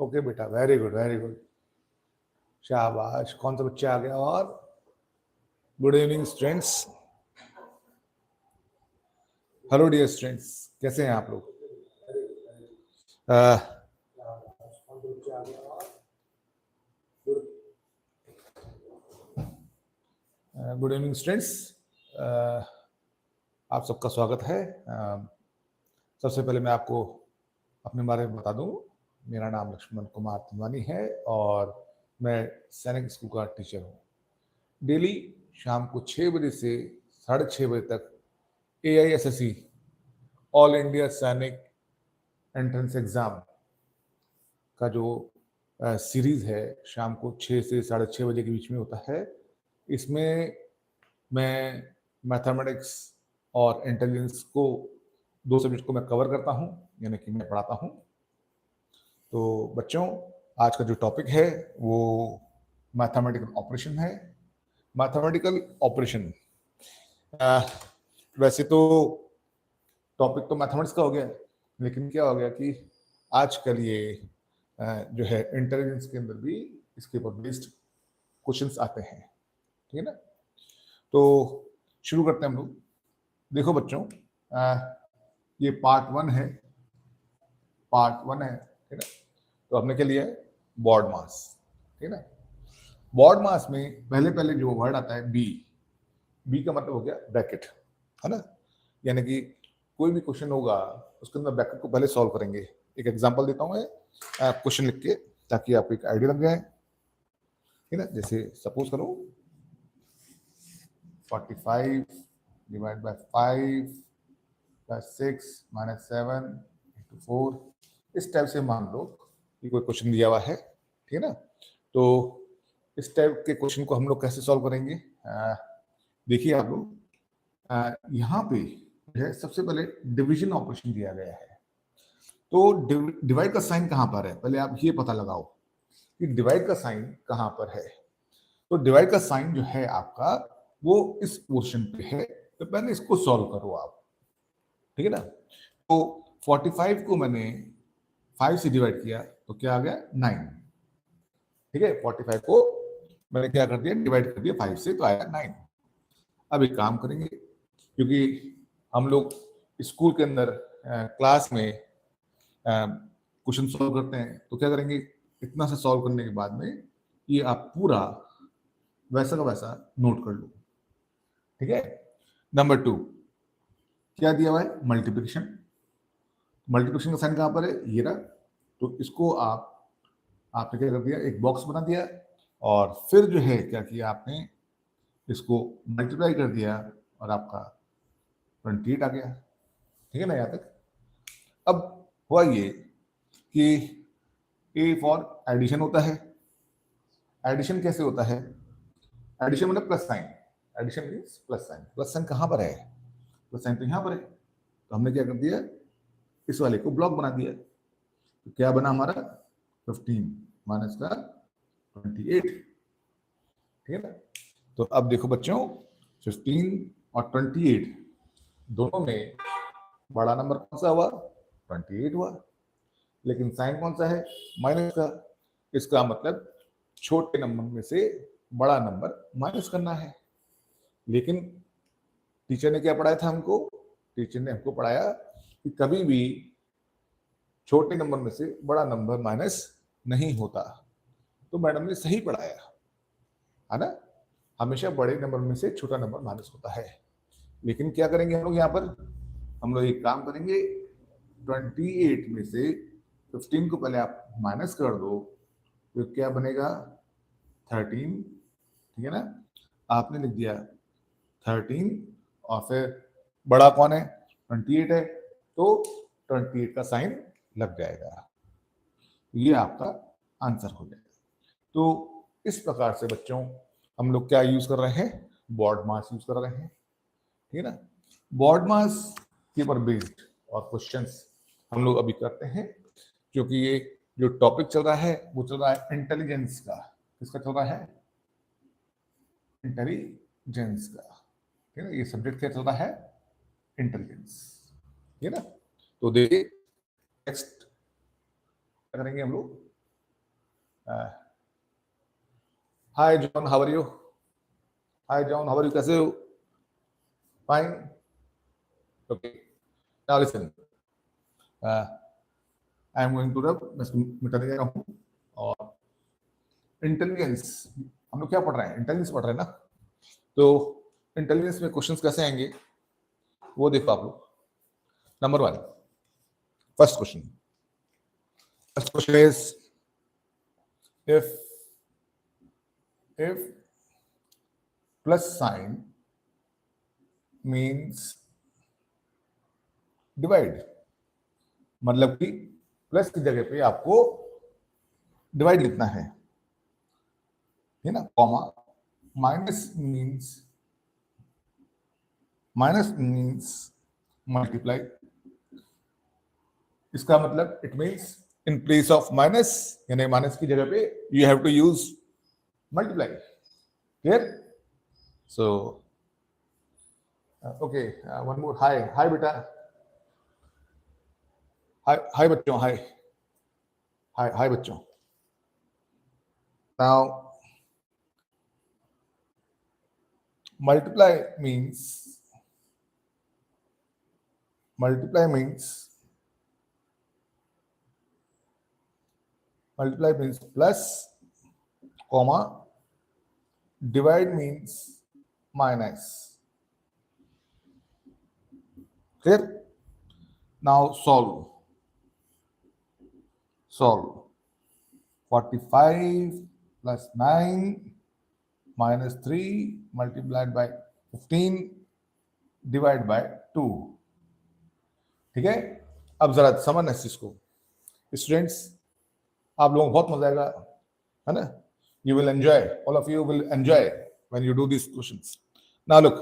Okay बेटा, very good very good, शाबाश। कौन सा बच्चा आ गया? और good evening students, hello dear students, कैसे हैं आप लोग? गुड इवनिंग स्टूडेंट्स, आप सबका स्वागत है। सबसे पहले मैं आपको अपने बारे में बता दूं, मेरा नाम लक्ष्मण कुमार तिवारी है और मैं सैनिक स्कूल का टीचर हूं। डेली शाम को 6 बजे से 6:30 बजे तक AISSE ऑल इंडिया सैनिक एंट्रेंस एग्जाम का जो सीरीज है, शाम को 6 से 6:30 बजे के बीच में होता है। इसमें मैं मैथमेटिक्स और इंटेलिजेंस को, दो सब्जेक्ट को मैं कवर करता हूं, यानी कि मैं पढ़ाता हूं। तो बच्चों, आज का जो टॉपिक है वो मैथमेटिकल ऑपरेशन है। मैथमेटिकल ऑपरेशन, वैसे तो टॉपिक तो मैथमेटिक्स का हो गया, लेकिन क्या हो गया कि आजकल ये जो है इंटेलिजेंस के अंदर भी इसके ऊपर बेस्ड क्वेश्चंस आते हैं, ठीक है ना। तो शुरू करते हैं हम लोग। देखो बच्चों, ये पार्ट 1 है, ठीक है। तो हमने क्या लिया है? बॉड मास, ठीक है ना। बॉड मास में पहले पहले जो वर्ड आता है बी का मतलब हो गया ब्रैकेट, है ना। यानी कि कोई भी क्वेश्चन होगा उसके अंदर ब्रैकेट को पहले सॉल्व करेंगे। एक एग्जांपल देता हूँ मैं, क्वेश्चन लिख के, ताकि आपको एक आइडिया लग जाए, ठीक है ना। जैसे सपोज करो 45 divide by 5 plus 6 minus 7 into 4, इस टाइप से मान लो कि कोई क्वेश्चन दिया हुआ है, ठीक है ना। तो इस टाइप के क्वेश्चन को हम लोग कैसे सॉल्व करेंगे? देखिए आप लोग, यहाँ पे जो है सबसे पहले डिवीजन ऑपरेशन दिया गया है। तो डिवाइड का साइन कहाँ पर है, पहले आप ये पता लगाओ कि डिवाइड का साइन कहाँ पर है। तो डिवाइड का साइन जो है आपका वो इस पोर्शन पे है, तो पहले इसको सॉल्व करो आप, ठीक है ना। तो 45 को मैंने 5 से डिवाइड किया तो क्या आ गया? 9, ठीक है। 45 को मैंने क्या कर दिया? डिवाइड कर दिया 5 से, तो आया 9। अब एक काम करेंगे, क्योंकि हम लोग स्कूल के अंदर क्लास में क्वेश्चन सॉल्व करते हैं, तो क्या करेंगे, इतना से सॉल्व करने के बाद में ये आप पूरा वैसा का वैसा नोट कर लो, ठीक है। नंबर 2 क्या दिया हुआ है? मल्टीप्लिकेशन। मल्टीप्लिकेशन का साइन कहां पर है? ये रहा। तो इसको आपने क्या कर दिया? एक बॉक्स बना दिया और फिर जो है क्या किया आपने, इसको मल्टीप्लाई कर दिया और आपका 28 आ गया, ठीक है ना। यहाँ तक अब हुआ ये कि ए फॉर एडिशन होता है। एडिशन कैसे होता है? एडिशन मतलब plus sign, addition means plus sign. Plus sign कहां पर है? प्लस साइन तो यहां पर है। तो हमने क्या कर दिया, इस वाले को ब्लॉक बना दिया। तो क्या बना हमारा? 15 माइनस का 28, ठीक है ना। तो अब देखो बच्चों, 15 और 28 दोनों में बड़ा नंबर कौन सा हुआ? 28 हुआ। लेकिन साइन कौन सा है? माइनस का। इसका मतलब छोटे नंबर में से बड़ा नंबर माइनस करना है। लेकिन टीचर ने क्या पढ़ाया था हमको? टीचर ने हमको पढ़ाया कि कभी भी छोटे नंबर में से बड़ा नंबर माइनस नहीं होता। तो मैडम ने सही पढ़ाया है ना, हमेशा बड़े नंबर में से छोटा नंबर माइनस होता है। लेकिन क्या करेंगे हम लोग यहाँ पर? हम लोग एक काम करेंगे, 28 में से 15 को पहले आप माइनस कर दो, तो क्या बनेगा? 13, ठीक है ना। आपने लिख दिया 13 और फिर बड़ा कौन है? 28 है, तो 28 का साइन लग जाएगा। ये आपका आंसर हो जाएगा। तो इस प्रकार से बच्चों हम लोग क्या यूज कर रहे हैं? बॉड मास यूज कर रहे हैं, ठीक है ना। बॉड मास के ऊपर बेस्ड और क्वेश्चंस हम लोग अभी करते हैं, क्योंकि ये जो टॉपिक चल रहा है वो चल रहा है इंटेलिजेंस का। किसका चल रहा है? इंटेलिजेंस का, ठीक है ना। ये सब्जेक्ट क्या चल रहा है? इंटेलिजेंस, ठीक है ना। तो देखिए नेक्स्ट क्या करेंगे हम लोग, hi John, how are you? Hi John, how are you? कैसे हो? Fine. Okay, now listen. I am going to rub, मैं इसको मिटाने जा रहा हूँ. और इंटेलिजेंस, हम लोग क्या पढ़ रहे हैं? इंटेलिजेंस पढ़ रहे हैं ना. तो इंटेलिजेंस में क्वेश्चंस कैसे आएंगे वो देखो आप लोग. Number 1, first question. First question is if plus sign means divide, मतलब कि प्लस की जगह पे आपको डिवाइड लिखना है ना. Comma minus means multiply. इसका मतलब it means in place of minus, यानी माइनस की जगह पे you have to use multiply. Clear? So okay, one more. Hi बेटा. हाय बच्चों. हाय बच्चों. Now multiply means plus, comma, divide means minus. Clear? Now solve. 45 plus 9 minus 3 multiplied by 15 divided by 2. ठीक है? अब जरा समझना इस चीज को स्टूडेंट्स. आप लोगों को बहुत मजा आएगा, है ना. You will enjoy, all of you will enjoy when you do these questions. Now look,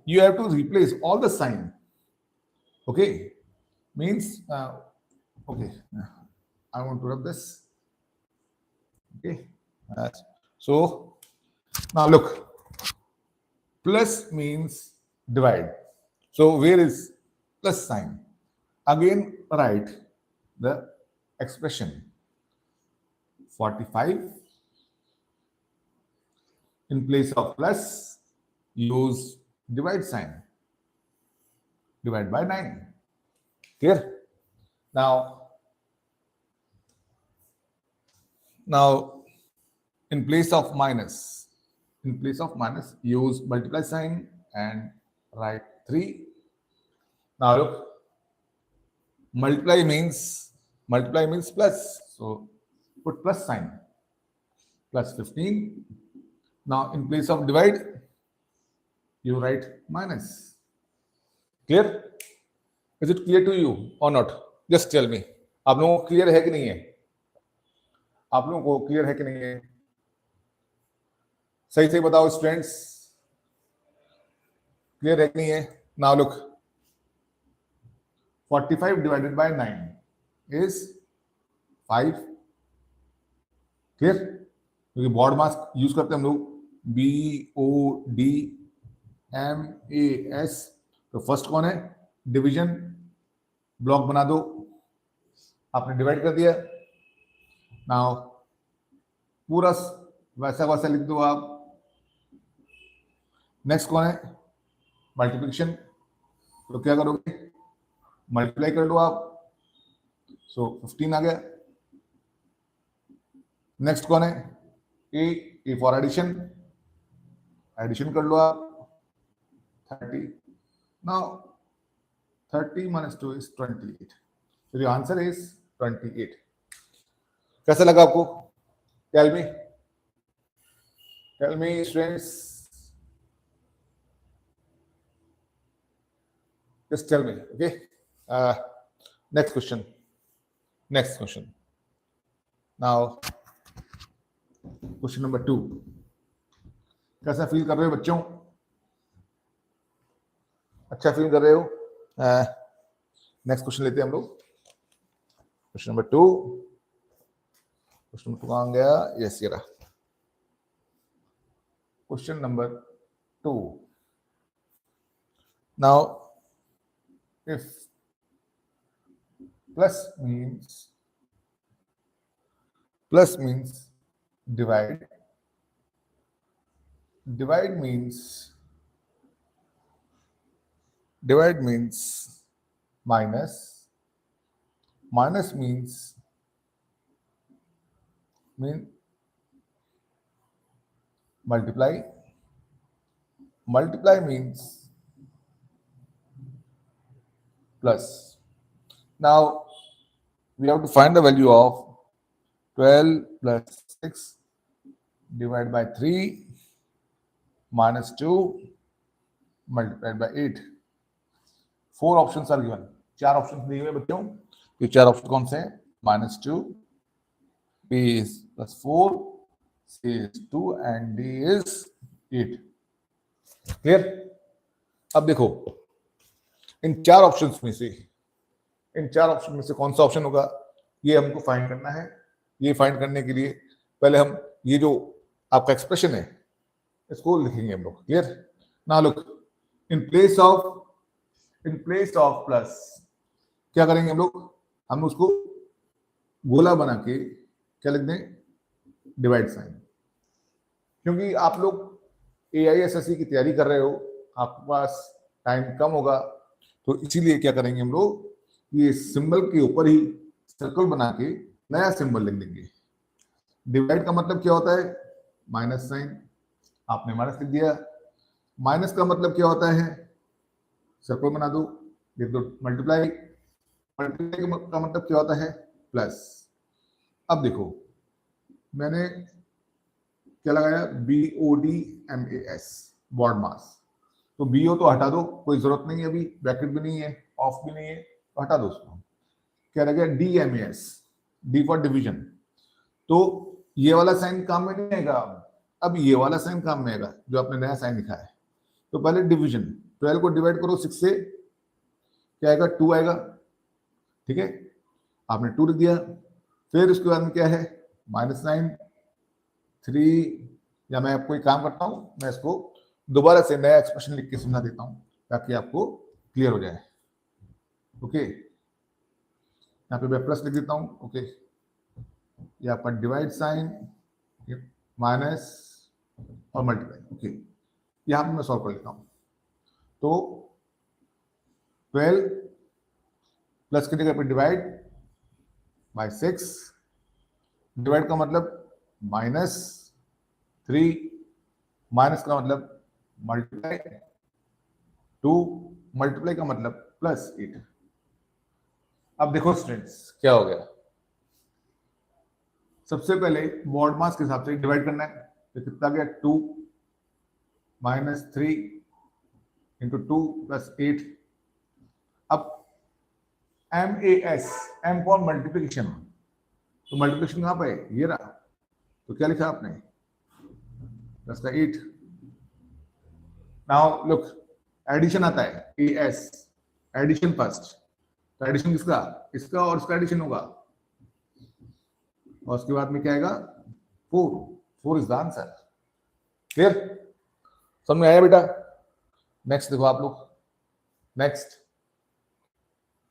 you have to replace all the sign. Okay, means okay, I want to rub this. Okay, so now look, plus means divide. So where is plus sign? Again write the expression 45. In place of plus, use divide sign. Divide by 9. Clear? Now in place of minus, use multiply sign and write 3. Now look, multiply means plus, so put plus sign. Plus 15. Now in place of divide, you write minus. Clear? Is it clear to you or not? Just tell me. आप लोगों को clear है कि नहीं है? आप लोगों को क्लियर है कि नहीं है? सही से बताओ स्टूडेंट्स, क्लियर है कि नहीं है? Now look, 45 divided by 9 is 5. Clear? क्योंकि बॉड मास यूज करते हैं हम लोग, BODMAS. तो फर्स्ट कौन है? डिवीजन. ब्लॉक बना दो. आपने डिवाइड कर दिया. नाउ पूरा वैसा लिख दो आप. नेक्स्ट कौन है? मल्टीप्लिकेशन. तो क्या करोगे? मल्टीप्लाई कर लो आप. सो 15 आ गया. नेक्स्ट कौन है? A for addition. एडिशन कर लो आप. 30. Now 30 minus 2 is 28. So the answer is 28. कैसा लगा आपको? Tell me students. Just tell me. Okay. Next question. Now question number 2. कैसा फील कर रहे हो बच्चों? अच्छा फील कर रहे हो? नेक्स्ट क्वेश्चन लेते हैं हम लोग. Question number 2. कहाँ गया? यस, ये रहा. Question number 2. Now if plus means Plus means divide. Divide means minus. Minus means multiply. Multiply means plus. Now we have to find the value of 12 plus 6 divided by 3 minus 2 multiplied by 8. 4 options are given. 4 options दिए हुए बच्चों. ये 4 option कौन से हैं? -2, B is +4, C is 2 and D is 8. Clear? अब देखो इन 4 options में से कौन सा ऑप्शन होगा ये हमको फाइंड करना है. ये फाइंड करने के लिए पहले हम ये जो आपका एक्सप्रेशन है इसको लिखेंगे हम लोग. Clear? Now look, in place of plus क्या करेंगे हम लोग? हम उसको गोला बना के क्या लिख दें? Divide sign. क्योंकि आप लोग AISSE की तैयारी कर रहे हो, आपके पास टाइम कम होगा, तो इसीलिए क्या करेंगे हम लोग, ये सिंबल के ऊपर ही सर्कल बना के नया सिंबल लिख देंगे. डिवाइड का मतलब क्या होता है? Minus sign. आपने माइनस लिख दिया. माइनस का मतलब क्या होता है? सर्कल बना दो, लिख दो मल्टीप्लाई. मल्टीप्लाई का मतलब क्या होता है? प्लस. अब देखो मैंने क्या लगाया? BODMAS, बॉड मास. तो BO तो हटा दो, कोई जरूरत नहीं है, अभी ब्रैकेट भी नहीं है, ऑफ भी नहीं है, तो हटा दो उसको. क्या लग गया? DMAS, D for division. तो ये वाला साइन काम में नहीं आएगा. अब ये वाला साइन काम में आएगा जो आपने नया साइन लिखा है. तो पहले डिवीजन, 12 को डिवाइड करो 6 से, क्या आएगा? 2 आएगा. ठीक है, आपने 2 लिख दिया. फिर उसके बाद में क्या है? -9, 3. या मैं आपको एक काम करता हूं, मैं इसको दोबारा से नया एक्सप्रेशन लिख के समझा देता हूं ताकि आपको क्लियर हो जाए. ओके, यहाँ पे मैं प्लस लिख देता हूं. ओके, ये आपका डिवाइड साइन, माइनस और मल्टीप्लाई. ओके, यहाँ पे मैं सॉल्व कर लेता हूं. तो 12 प्लस की जगह पे डिवाइड बाय 6. डिवाइड का मतलब -3, माइनस का मतलब मल्टीप्लाई 2, मल्टीप्लाई का मतलब +8. अब देखो स्टूडेंट्स क्या हो गया. सबसे पहले बॉड मास के हिसाब से डिवाइड करना है. तो कितना गया? 2 -3 इंटू 2 + 8. अब MAS, M फॉर मल्टीप्लिकेशन. तो मल्टीप्लिकेशन कहां पे है? ये रहा. तो क्या लिखा आपने? +8. नाउ लुक, एडिशन आता है AS, एडिशन फर्स्ट. तो एडिशन किसका? इसका और इसका एडिशन होगा. और उसके बाद में क्या आएगा? 4 इज द आंसर. क्लियर? समझ में आया बेटा? नेक्स्ट देखो आप लोग. नेक्स्ट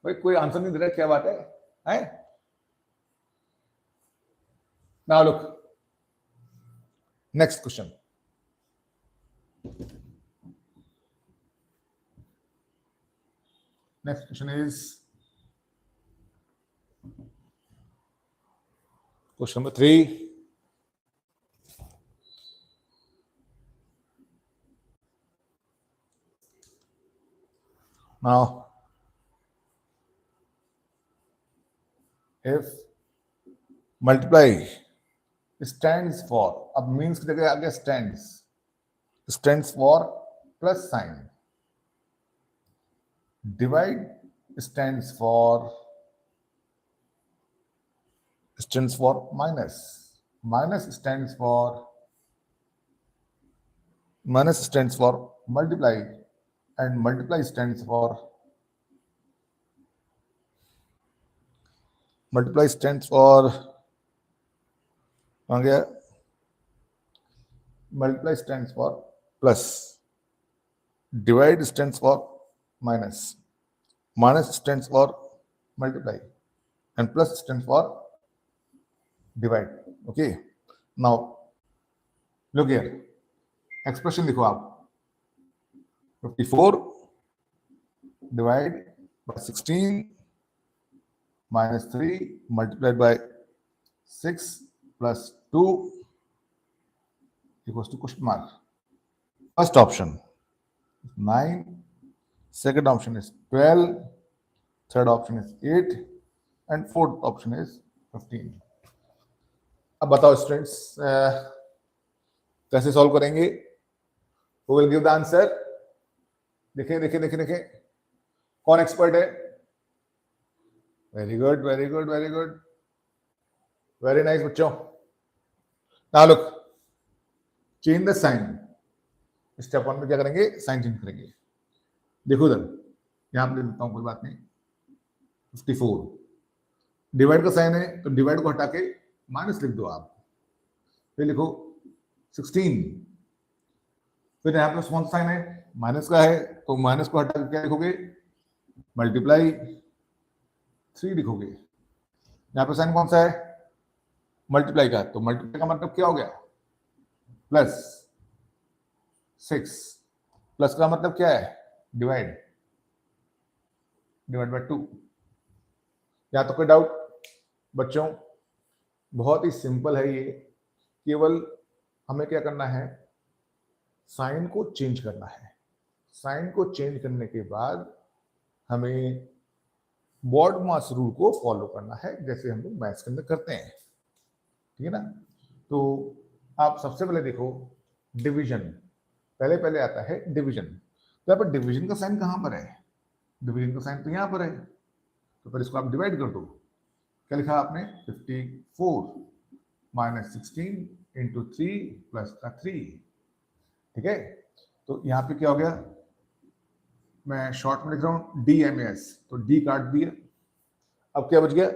भाई कोई आंसर नहीं दे रहा, क्या बात है? Now look, next question. Next question is question number 3. Now, if multiply stands for, अब means की जगह आ गया stands for plus sign. Divide stands for minus. Minus stands for multiply, and multiply stands for multiply stands for plus. Divide stands for minus. Minus stands for multiply, and plus stands for divide. Okay, now look here, expression लिखो आप, 54 divide by 16 minus 3 multiplied by 6 plus 2 equals to question mark. First option 9, second option is 12, third option is 8 and fourth option is 15. अब बताओ students कैसे solve करेंगे? Who will give the answer? देखें देखें देखें देखें, कौन एक्सपर्ट है? Very good very good very good, very nice बच्चों. Now look, change the sign. Step 1 में क्या करेंगे? साइन चेंज करेंगे. देखो इधर, यहां पे लिखता हूं, कोई बात नहीं. 54 डिवाइड का साइन है तो डिवाइड को हटा के माइनस लिख दो आप. फिर लिखो 16, फिर यहाँ पे कौन सा साइन है? माइनस का है, तो माइनस को हटा के क्या लिखोगे? मल्टीप्लाई 3 लिखोगे. यहाँ पे साइन कौन सा है? मल्टीप्लाई का, तो मल्टीप्लाई का मतलब क्या हो गया? प्लस 6. प्लस का मतलब क्या है? Divide, divide by 2. या तो कोई डाउट बच्चों? बहुत ही सिंपल है ये, केवल हमें क्या करना है? साइन को चेंज करना है. साइन को चेंज करने के बाद हमें बॉड मास रूल को फॉलो करना है, जैसे हम लोग मैथ्स के अंदर करते हैं. ठीक है ना? तो आप सबसे पहले देखो डिवीजन, पहले पहले आता है डिवीजन. तो यहाँ पर डिवीजन का साइन कहां पर है? डिवीजन का साइन तो यहां पर है, तो फिर इसको आप डिवाइड कर दो. क्या लिखा आपने? 54 माइनस 16 इंटू 3 प्लस का 3. ठीक है, तो यहाँ पे क्या हो गया? मैं शॉर्ट में लिख रहा हूं DMAS, तो D काट दिया. अब क्या बच गया?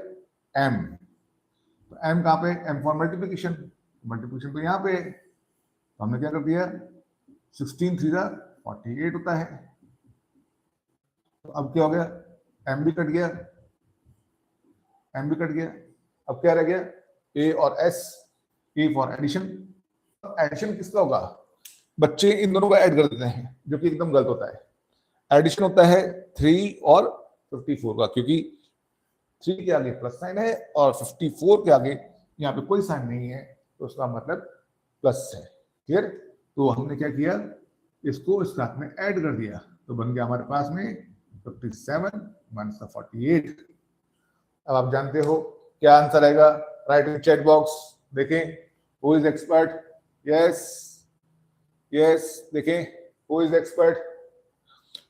M. तो M कहाँ पे? M for multiplication. मल्टीप्लिकेशन तो यहाँ पे है, तो हमने क्या कर दिया? 16 3 48 होता है. तो अब क्या हो गया? M भी कट गया, M भी कट गया. अब क्या रह गया? A और S. A for addition. Addition किसका होगा? बच्चे इन दोनों को ऐड कर देते हैं, जो कि एकदम गलत होता है. एडिशन होता है 3 और 54 का, क्योंकि 3 के आगे प्लस साइन है और 54 के आगे यहाँ पे कोई साइन नहीं है, तो उसका मतलब प्लस है. क्लियर? तो हमने क्या किया? इसको इस साथ में ऐड कर दिया, तो बन गया हमारे पास में 57 माइनस 48. अब आप जानते हो क्या आंसर आएगा? Right in chat box. देखें who is expert. Yes yes, देखें हु इज एक्सपर्ट.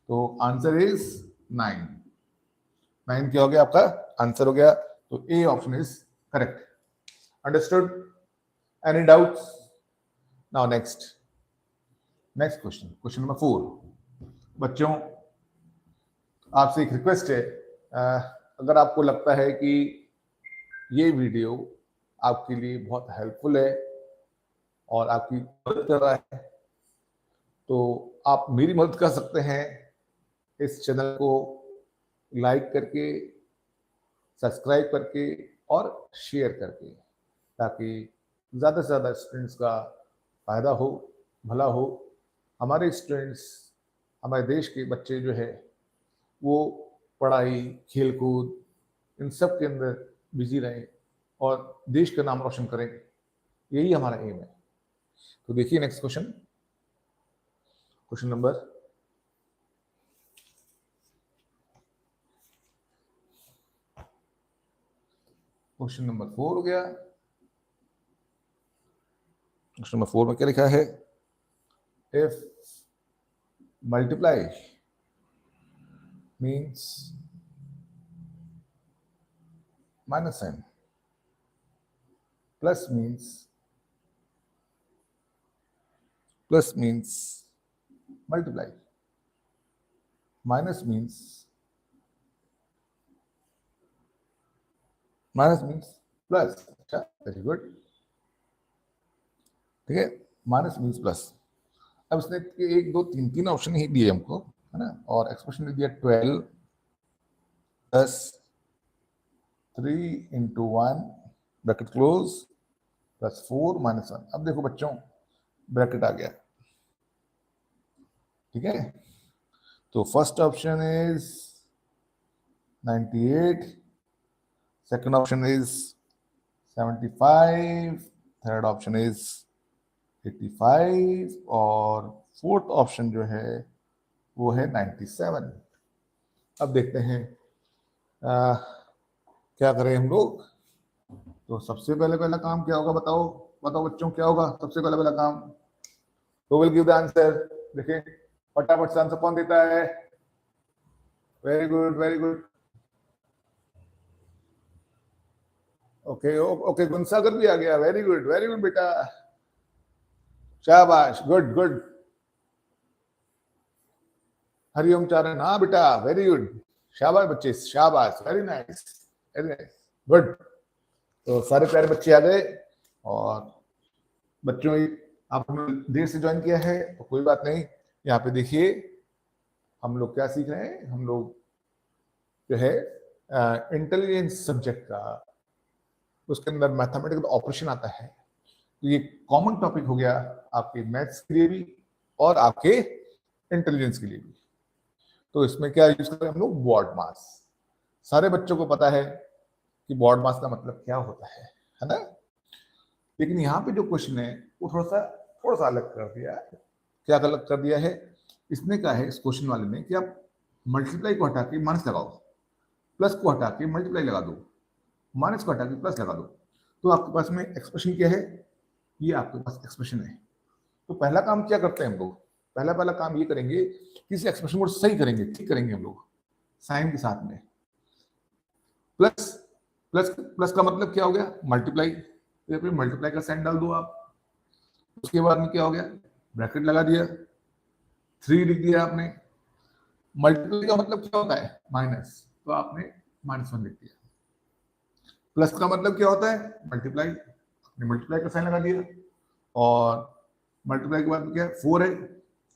तो आंसर इज 9. 9 क्या हो गया? आपका आंसर हो गया. तो A option is correct. Understood? Any doubts? Now next question, question number 4. बच्चों आपसे एक रिक्वेस्ट है, अगर आपको लगता है कि ये वीडियो आपके लिए बहुत हेल्पफुल है और आपकी मदद कर रहा है, तो आप मेरी मदद कर सकते हैं इस चैनल को लाइक करके, सब्सक्राइब करके और शेयर करके, ताकि ज़्यादा से ज़्यादा स्टूडेंट्स का फायदा हो, भला हो. हमारे स्टूडेंट्स, हमारे देश के बच्चे जो है वो पढ़ाई, खेलकूद, इन सब के अंदर बिजी रहें और देश का नाम रोशन करें. यही हमारा एम है. तो देखिए next question, question number question number 4 हो गया. क्वेश्चन नंबर 4 में क्या लिखा है? If multiply means minus sign, plus means multiply, minus means plus. अच्छा, वेरी गुड. ठीक है, माइनस मीन्स प्लस. अब इसने 1 2 3 3 ऑप्शन ही दिए हमको, है ना, और एक्सप्रेशन दिया 12 10 3 into 1 ब्रैकेट क्लोज +4 -1। अब देखो बच्चों ब्रैकेट आ गया, ठीक है। तो first option is 98, second option is 75, third option is 85 और फोर्थ ऑप्शन जो है वो है 97। अब देखते हैं क्या करें हम लोग। तो सबसे पहले पहला काम क्या होगा, बताओ बताओ बच्चों, क्या होगा सबसे पहले पहला काम? Who will give the answer? देखिए फटाफट से आंसर कौन देता है? Very good very good. Okay okay, Gunsagar भी आ गया, वेरी गुड बेटा, शाबाश, गुड गुड। हरिओम चारण, हाँ बेटा, वेरी गुड, शाबाश बच्चे, शाबाश, very nice very nice, good. तो सारे प्यारे बच्चे आ गए। और बच्चों आपने देर से ज्वाइन किया है तो कोई बात नहीं, यहाँ पे देखिए हम लोग क्या सीख रहे हैं। हम लोग जो है इंटेलिजेंस सब्जेक्ट का, उसके अंदर मैथमेटिकल ऑपरेशन आता है। तो ये कॉमन टॉपिक हो गया आपके मैथ्स के लिए भी और आपके इंटेलिजेंस के लिए भी। तो इसमें क्या यूज करें हम लोग? बॉड मास। सारे बच्चों को पता है कि बॉड मास का मतलब क्या होता है ना। लेकिन यहाँ पे जो क्वेश्चन है वो थोड़ा सा अलग कर दिया है। क्या अलग कर दिया है? इसने कहा है, इस क्वेश्चन वाले ने, कि आप मल्टीप्लाई को हटा के माइनस लगाओ, प्लस को हटा के मल्टीप्लाई लगा दो, माइनस को हटा के प्लस लगा दो। तो आपके पास में एक्सप्रेशन क्या है? ये आपके पास एक्सप्रेशन है। तो पहला काम क्या करते हैं हम लोग? पहला काम ये करेंगे कि इस एक्सप्रेशन को सही करेंगे, ठीक करेंगे हम लोग साइन के साथ में। प्लस प्लस प्लस का मतलब क्या हो गया? मल्टीप्लाई। तो मल्टीप्लाई का साइन डाल दो आप। उसके बाद में क्या हो गया? ब्रैकेट लगा दिया, 3 लिख दिया आपने। मल्टीप्लाई का मतलब क्या होता है? माइनस, तो आपने -1 लिख दिया। प्लस का मतलब क्या होता है? मल्टीप्लाई, आपने मल्टीप्लाई का साइन लगा दिया। और मल्टीप्लाई के बाद क्या है? 4 है,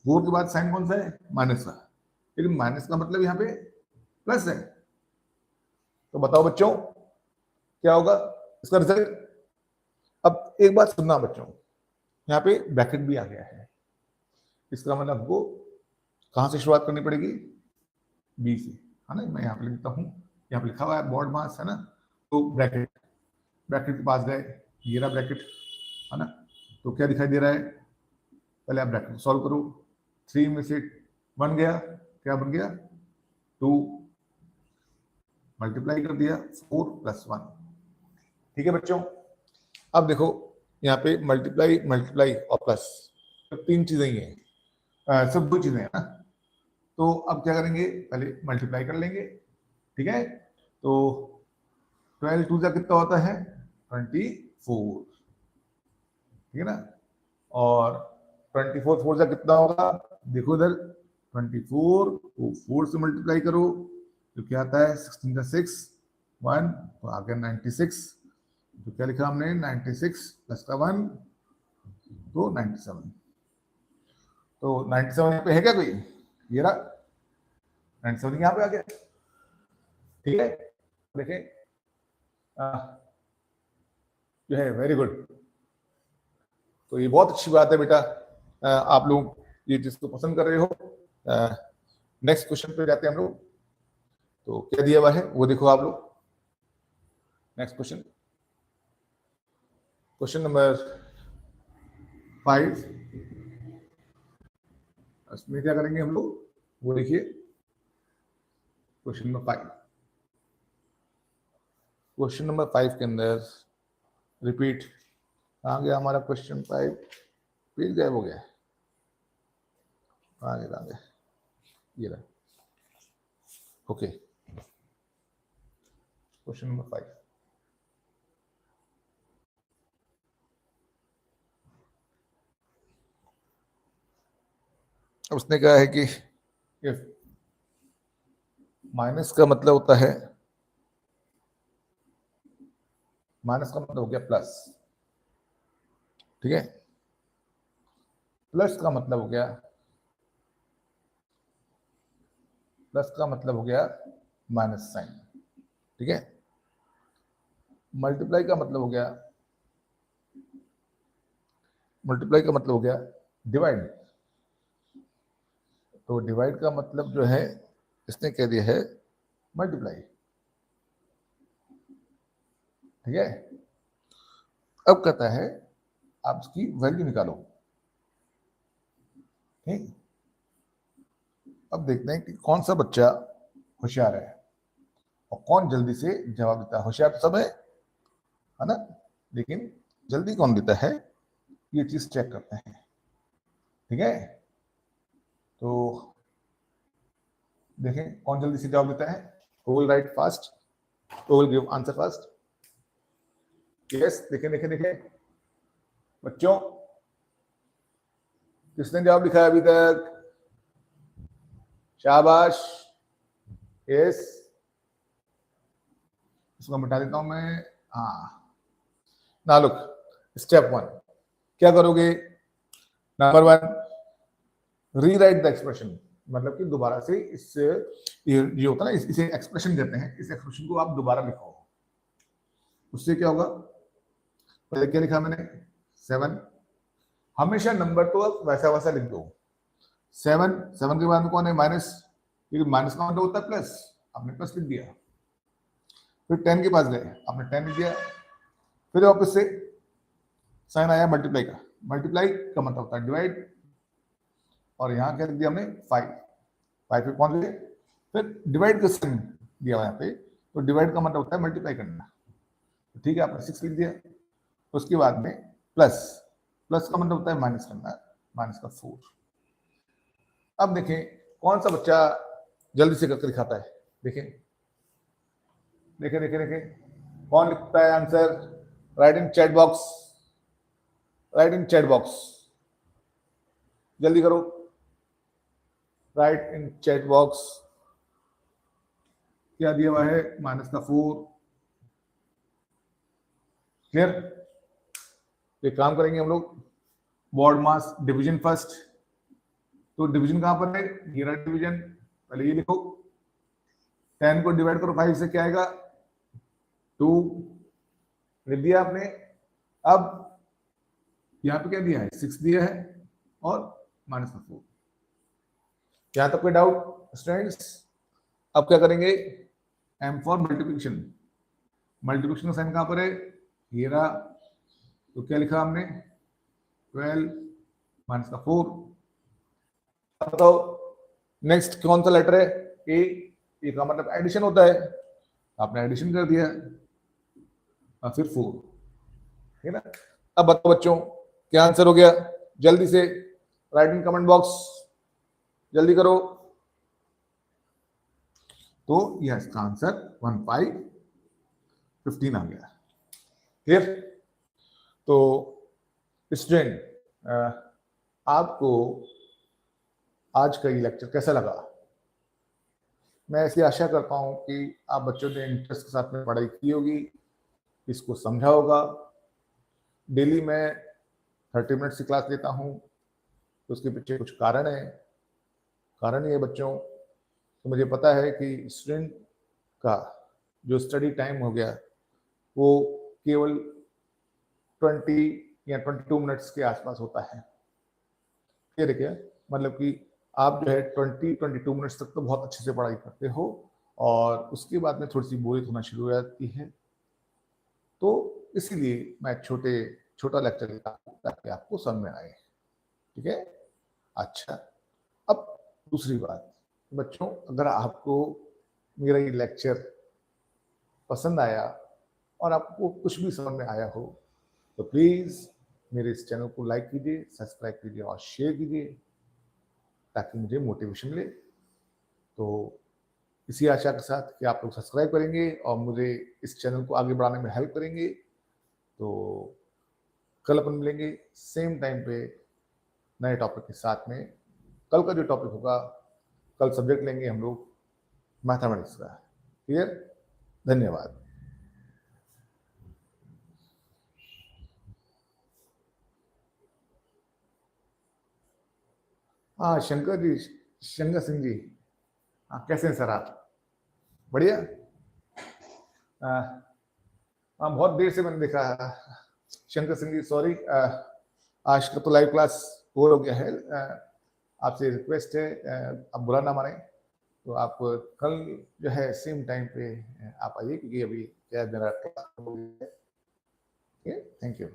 4 के बाद साइन कौन सा है? माइनस का। लेकिन माइनस का मतलब यहाँ पे प्लस है। तो बताओ बच्चों क्या होगा इसका रिजल्ट? अब एक बात सुनना बच्चों, यहाँ पे ब्रैकेट भी आ गया है। इसका मतलब हमको कहां से शुरुआत करनी पड़ेगी? बी से, है ना। मैं यहाँ पे लिखता हूँ, यहाँ पे लिखा हुआ है बॉड मास, है ना। तो ब्रैकेट, ब्रैकेट के पास गए, ये रहा ब्रैकेट, है ना। तो क्या दिखाई दे रहा है? पहले आप ब्रैकेट सॉल्व करो। 3 में से 1 गया, क्या बन गया? 2, मल्टीप्लाई कर दिया 4 + 1। ठीक है बच्चों। अब देखो यहाँ पे मल्टीप्लाई मल्टीप्लाई और प्लस, तो 3 चीजें ही हैं, सब 2 चीजें हैं ना। तो अब क्या करेंगे? पहले मल्टीप्लाई कर लेंगे, ठीक है। तो 12 2 जा कितना होता है? 24, ठीक है ना। और 24 4 जा कितना होगा? देखो इधर, 24 को 4 से मल्टीप्लाई करो तो क्या आता है? 16 का 6 1, तो आ गया 96। तो क्या लिखा हमने? 96 प्लस का 1, तो 97। तो 97 यहाँ पे है क्या कोई? ये रहा 97 यहाँ पे आ गया, ठीक है। देखें जो है, वेरी गुड। तो ये बहुत अच्छी बात है बेटा, आप लोग ये चीज को पसंद कर रहे हो। नेक्स्ट क्वेश्चन पे जाते हैं हम लोग। तो क्या दिया हुआ है वो देखो आप लोग। Next question, question number 5। इसमें क्या करेंगे हम लोग वो देखिए। क्वेश्चन नंबर 5, क्वेश्चन नंबर 5 के अंदर रिपीट, कहाँ गया हमारा क्वेश्चन 5? पेज गायब हो गया, कहाँ गया? ये रहा, ओके। क्वेश्चन नंबर 5, अब उसने कहा है कि इफ माइनस का मतलब होता है, माइनस का मतलब हो गया प्लस, ठीक है। प्लस का मतलब हो गया, प्लस का मतलब हो गया माइनस साइन, ठीक है। मल्टीप्लाई का मतलब हो गया मल्टीप्लाई का मतलब हो गया डिवाइड, तो डिवाइड का मतलब जो है इसने कह दिया है मल्टीप्लाई, ठीक है। अब कहता है आप इसकी वैल्यू निकालो, ठीक। अब देखते हैं कि कौन सा बच्चा होशियार है और कौन जल्दी से जवाब देता है। होशियार तो सब है ना, लेकिन जल्दी कौन देता है ये चीज चेक करते हैं, ठीक है। तो देखें कौन जल्दी से जवाब देता है। Who will write fast? Who will give answer first? Yes, देखें देखें देखें बच्चों, किसने जवाब लिखा है अभी तक? शाबाश, यस। इसको मिटा देता हूं मैं। हाँ, ना लुक, स्टेप 1 क्या करोगे? नंबर 1, रीराइट द एक्सप्रेशन, मतलब कि दोबारा से इस ये होता है ना, इसे एक्सप्रेशन कहते हैं, इस एक्सप्रेशन को आप दोबारा लिखो। उससे क्या होगा? पहले क्या लिखा मैंने? 7। हमेशा नंबर तो आप वैसा वैसा लिख दो। 7 के बाद में कौन है? माइनस, क्योंकि माइनस का मतलब होता है प्लस, आपने प्लस लिख दिया। फिर 10 के पास गए, आपने 10 लिख दिया। फिर वापस से साइन आया मल्टीप्लाई का, मल्टीप्लाई का मतलब होता है डिवाइड, और यहाँ क्या लिख दिया हमने? 5 पे पहुंच गए। फिर डिवाइड का साइन दिया हुआ यहाँ पे, तो डिवाइड का मतलब होता है मल्टीप्लाई करना, ठीक है। आपने 6 लिख दिया। उसके बाद में प्लस, प्लस का मतलब होता है माइनस करना, माइनस का 4। अब देखें कौन सा बच्चा जल्दी से करके दिखाता है। देखें देखें देखें देखें कौन लिखता है answer? Right in chat box, right in chat box, जल्दी करो, राइट इन चैट बॉक्स। क्या दिया हुआ है? माइनस का 4। क्लियर? एक काम करेंगे हम लोग, बोर्ड मास डिवीजन फर्स्ट। तो डिवीजन कहां पर है? ये रहा डिवीजन, पहले ये लिखो। 10 को डिवाइड करो 5 से, क्या आएगा? 2 लिख दिया आपने। अब यहां पे क्या दिया है? 6 दिया है और माइनस का 4। यहां तक कोई डाउट स्टूडेंट्स? अब क्या करेंगे? M फॉर मल्टीप्लिकेशन, मल्टीप्लिकेशन का साइन कहां पर है? ये रहा। तो क्या लिखा हमने? 12 माइनस का 4। बताओ नेक्स्ट कौन सा लेटर है? ए का मतलब एडिशन होता है, आपने एडिशन कर दिया और फिर 4, ठीक है ना। अब बताओ बच्चों क्या आंसर हो गया? जल्दी से राइट इन कमेंट बॉक्स, जल्दी करो। तो यह इसका आंसर 1515 आ गया। क्लियर? तो स्टूडेंट आपको आज का ये लेक्चर कैसा लगा? मैं ऐसी आशा करता हूं कि आप बच्चों ने इंटरेस्ट के साथ में पढ़ाई की होगी, इसको समझा होगा। डेली मैं 30 मिनट्स की क्लास लेता हूं, तो उसके पीछे कुछ कारण है। कारण ये बच्चों, तो मुझे पता है कि स्टूडेंट का जो स्टडी टाइम हो गया वो केवल 20 या 22 मिनट्स के आसपास होता है। ठीक है क्या? मतलब कि आप जो है 22 मिनट्स तक तो बहुत अच्छे से पढ़ाई करते हो, और उसके बाद में थोड़ी सी बोरियत होना शुरू हो जाती है। तो इसीलिए मैं छोटा लेक्चर लेता हूं ताकि आपको समझ में आए, ठीक है। अच्छा, अब दूसरी बात बच्चों, अगर आपको मेरा ये लेक्चर पसंद आया और आपको कुछ भी समझ में आया हो, तो प्लीज मेरे इस चैनल को लाइक कीजिए, सब्सक्राइब कीजिए और शेयर कीजिए, ताकि मुझे मोटिवेशन मिले। तो इसी आशा के साथ कि आप लोग सब्सक्राइब करेंगे और मुझे इस चैनल को आगे बढ़ाने में हेल्प करेंगे। तो कल अपन मिलेंगे सेम टाइम पे नए टॉपिक के साथ में। कल का जो टॉपिक होगा, कल सब्जेक्ट लेंगे हम लोग मैथमेटिक्स का। क्लियर? धन्यवाद। हाँ शंकर जी, शंकर सिंह जी, हाँ कैसे हैं सर आप? बढ़िया। हाँ बहुत देर से मैंने देखा। शंकर सिंह जी सॉरी, आज का तो लाइव क्लास ओवर हो गया है। आपसे रिक्वेस्ट है, आप बुरा ना माने, तो आप कल जो है सेम टाइम पे आप आइए, क्योंकि अभी क्या मेरा क्लास हो गया है। Thank you.